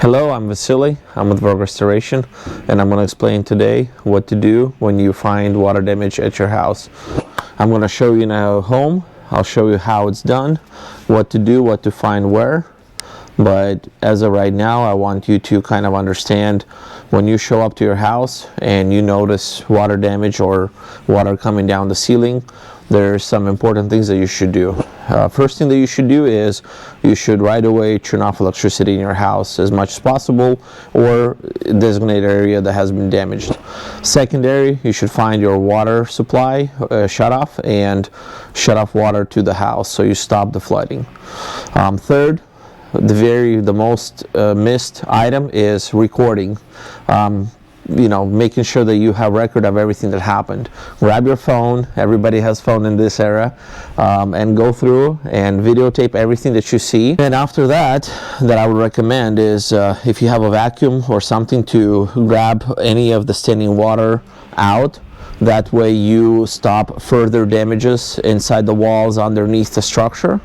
Hello, I'm Vasily. I'm with Verg Restoration, and I'm going to explain today what to do when you find water damage at your house. I'm going to show you now home. I'll show you how it's done, what to do, what to find where. But as of right now, I want you to kind of understand when you show up to your house and you notice water damage or water coming down the ceiling, there's some important things that you should do. First thing that you should do is you should right away turn off electricity in your house as much as possible, or designate area that has been damaged. Secondary, you should find your water supply shut off and shut off water to the house so you stop the flooding. Third, the most missed item is recording. Making sure that you have record of everything that happened. Grab your phone, everybody has phone in this era, and go through and videotape everything that you see. And after that I would recommend is if you have a vacuum or something, to grab any of the standing water out. That way you stop further damages inside the walls underneath the structure.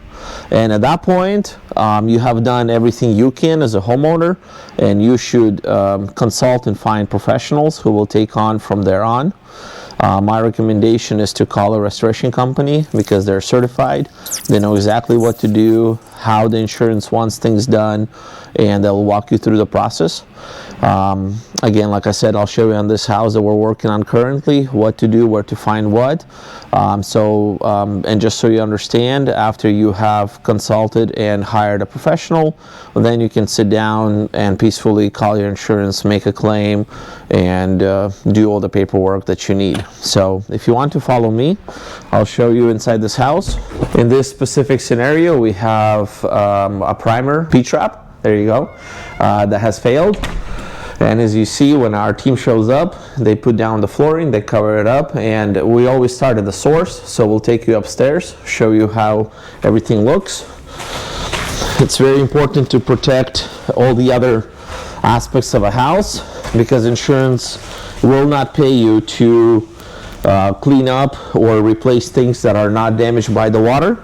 And at that point, you have done everything you can as a homeowner, and you should consult and find professionals who will take on from there on. My recommendation is to call a restoration company because they're certified. They know exactly what to do, how the insurance wants things done, and they'll walk you through the process. Again, like I said, I'll show you on this house that we're working on currently what to do, where to find what. And just so you understand, after you have consulted and hired a professional, then you can sit down and peacefully call your insurance, make a claim, and do all the paperwork that you need. So if you want to follow me, I'll show you inside this house. In this specific scenario, we have a primer P-trap, there you go, that has failed. And as you see, when our team shows up, they put down the flooring, they cover it up, and we always start at the source. So we'll take you upstairs, show you how everything looks. It's very important to protect all the other aspects of a house, because insurance will not pay you to clean up or replace things that are not damaged by the water.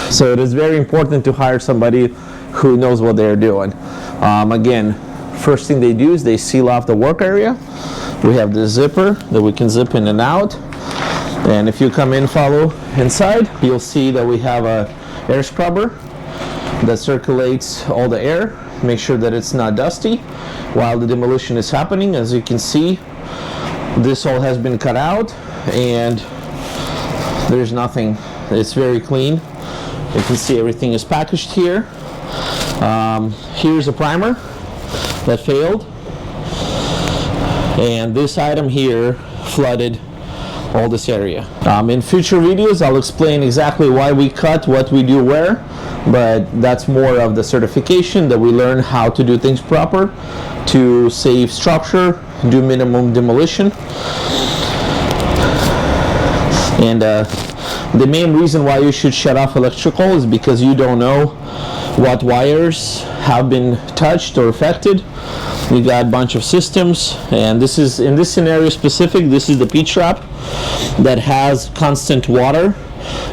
So it is very important to hire somebody who knows what they're doing. Again, first thing they do is they seal off the work area. We have this zipper that we can zip in and out. And if you come in, follow inside, you'll see that we have a air scrubber that circulates all the air. Make sure that it's not dusty while the demolition is happening. As you can see, this all has been cut out and there's nothing. It's very clean. You can see everything is packaged here. Here's a primer that failed, and this item here flooded all this area. In future videos I'll explain exactly why we cut, what we do where, but that's more of the certification that we learn how to do things proper to save structure, do minimum demolition. And the main reason why you should shut off electrical is because you don't know what wires have been touched or affected. We got a bunch of systems, and this is, in this scenario specific, this is the P-trap that has constant water,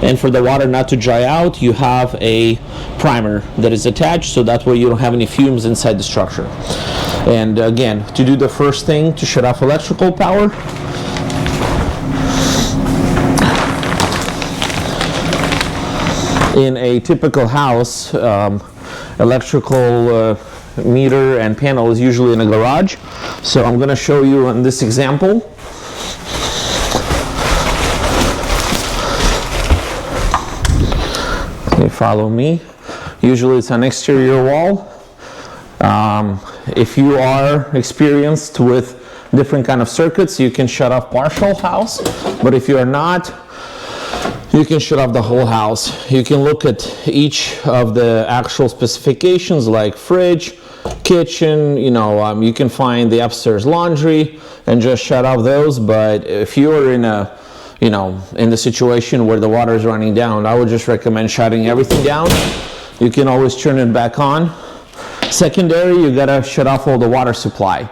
and for the water not to dry out, you have a primer that is attached, so that way you don't have any fumes inside the structure. And again, to do the first thing, to shut off electrical power, in a typical house, electrical meter and panel is usually in a garage. So I'm going to show you on this example. Okay, follow me. Usually it's an exterior wall. If you are experienced with different kind of circuits, you can shut off partial house, but if you are not, you can shut off the whole house. You can look at each of the actual specifications like fridge, kitchen, you can find the upstairs laundry and just shut off those. But if you are in the situation where the water is running down, I would just recommend shutting everything down. You can always turn it back on. Secondary, you gotta shut off all the water supply.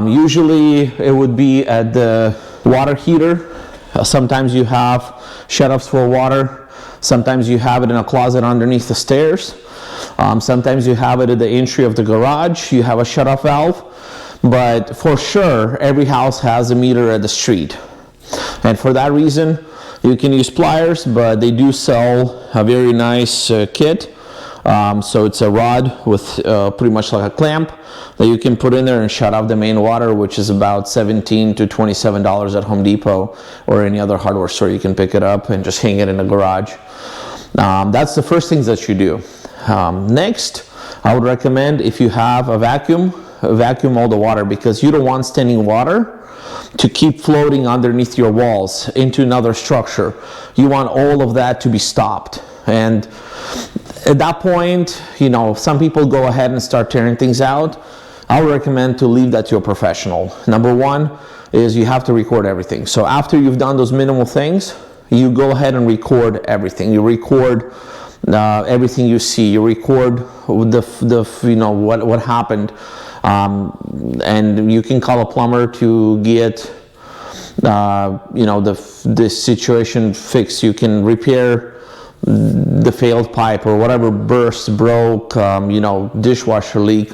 Usually it would be at the water heater. Sometimes you have shutoffs for water. Sometimes you have it in a closet underneath the stairs. Sometimes you have it at the entry of the garage, you have a shutoff valve, but for sure every house has a meter at the street. And for that reason, you can use pliers, but they do sell a very nice kit. So it's a rod with pretty much like a clamp that you can put in there and shut off the main water, which is about $17 to $27 at Home Depot or any other hardware store. You can pick it up and just hang it in the garage. That's the first things that you do. Next, I would recommend, if you have a vacuum all the water, because you don't want standing water to keep floating underneath your walls into another structure. You want all of that to be stopped. And at that point, you know, some people go ahead and start tearing things out. I would recommend to leave that to a professional. Number one is you have to record everything. So after you've done those minimal things, you go ahead and record everything. You record everything you see. You record you know, what happened. And you can call a plumber to get you know, this situation fixed. You can repair the failed pipe or whatever burst, broke, you know, dishwasher leak,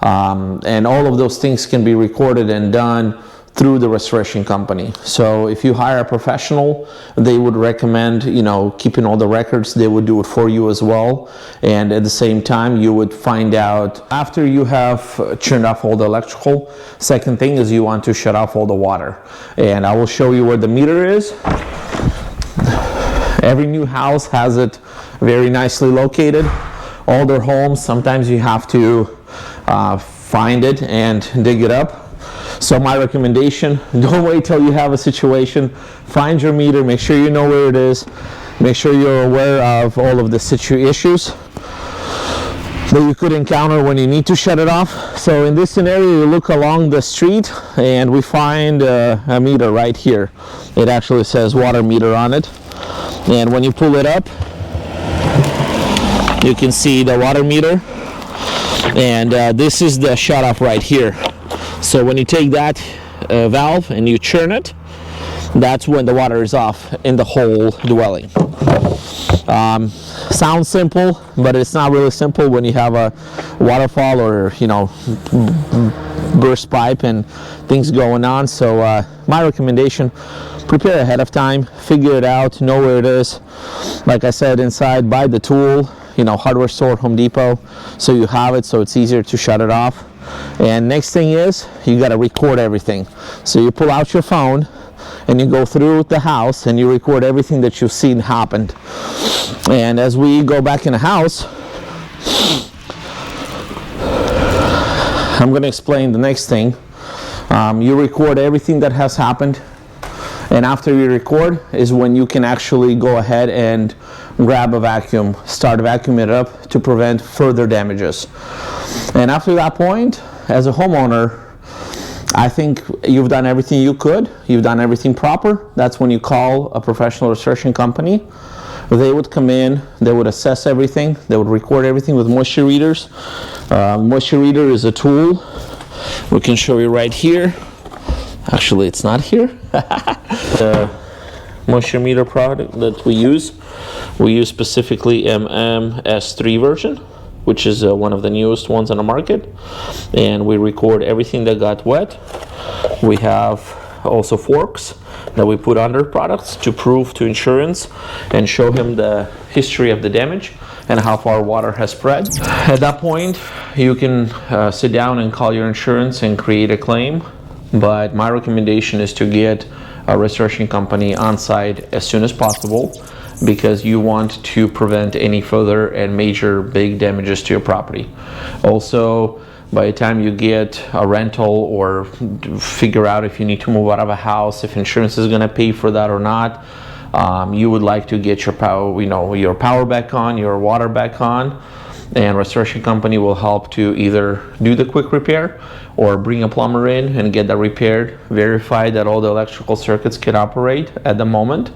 and all of those things can be recorded and done through the restoration company. So if you hire a professional, they would recommend, you know, keeping all the records. They would do it for you as well. And at the same time, you would find out after you have turned off all the electrical. Second thing is you want to shut off all the water. And I will show you where the meter is. Every new house has it very nicely located. Older homes, sometimes you have to find it and dig it up. So my recommendation, don't wait till you have a situation. Find your meter, make sure you know where it is. Make sure you're aware of all of the issues that you could encounter when you need to shut it off. So in this scenario, you look along the street and we find a meter right here. It actually says water meter on it. And when you pull it up, you can see the water meter. And this is the shut off right here. So when you take that valve and you churn it, that's when the water is off in the whole dwelling. Sounds simple, but it's not really simple when you have a waterfall or, you know, burst pipe and things going on. So my recommendation, prepare ahead of time, figure it out, know where it is. Like I said, inside, buy the tool, you know, hardware store, Home Depot, so you have it, so it's easier to shut it off. And next thing is, you got to record everything. So you pull out your phone and you go through the house and you record everything that you've seen happened. And as we go back in the house, I'm going to explain the next thing. You record everything that has happened, and after you record is when you can actually go ahead and grab a vacuum, start vacuuming it up to prevent further damages. And after that point, as a homeowner, I think you've done everything you could. You've done everything proper. That's when you call a professional restoration company. They would come in, they would assess everything, they would record everything with moisture readers. Moisture reader is a tool. We can show you right here. Actually, it's not here. The moisture meter product that we use specifically MS3 version, which is one of the newest ones on the market. And we record everything that got wet. We have also forks that we put under products to prove to insurance and show him the history of the damage and how far water has spread. At that point, you can sit down and call your insurance and create a claim. But my recommendation is to get a restoration company on site as soon as possible, because you want to prevent any further and major big damages to your property. Also, by the time you get a rental or figure out if you need to move out of a house, if insurance is going to pay for that or not, you would like to get your power, your power back on, your water back on, and restoration company will help to either do the quick repair or bring a plumber in and get that repaired, verify that all the electrical circuits can operate at the moment,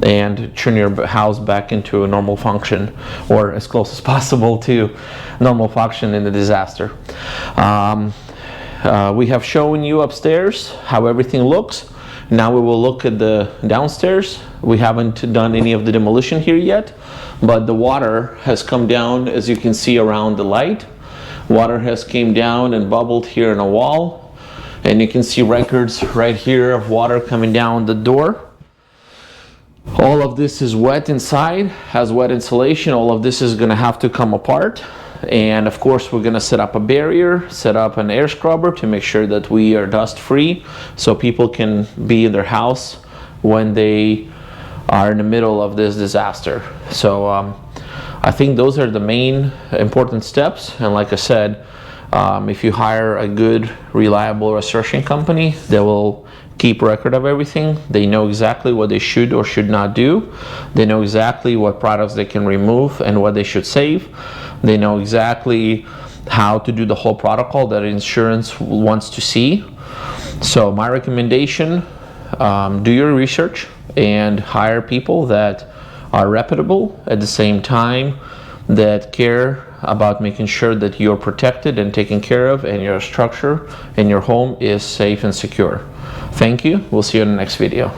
and turn your house back into a normal function, or as close as possible to normal function in the disaster. We have shown you upstairs how everything looks. Now we will look at the downstairs. We haven't done any of the demolition here yet, but the water has come down, as you can see, around the light. Water has came down and bubbled here in a wall, and you can see records right here of water coming down the door. All of this is wet inside, has wet insulation. All of this is going to have to come apart, and of course we're going to set up a barrier, set up an air scrubber to make sure that we are dust free, so people can be in their house when they are in the middle of this disaster. So I think those are the main important steps, and like I said, if you hire a good, reliable restoration company, they will keep record of everything. They know exactly what they should or should not do. They know exactly what products they can remove and what they should save. They know exactly how to do the whole protocol that insurance wants to see. So my recommendation, do your research and hire people that are reputable, at the same time that care about making sure that you're protected and taken care of, and your structure and your home is safe and secure. Thank you. We'll see you in the next video.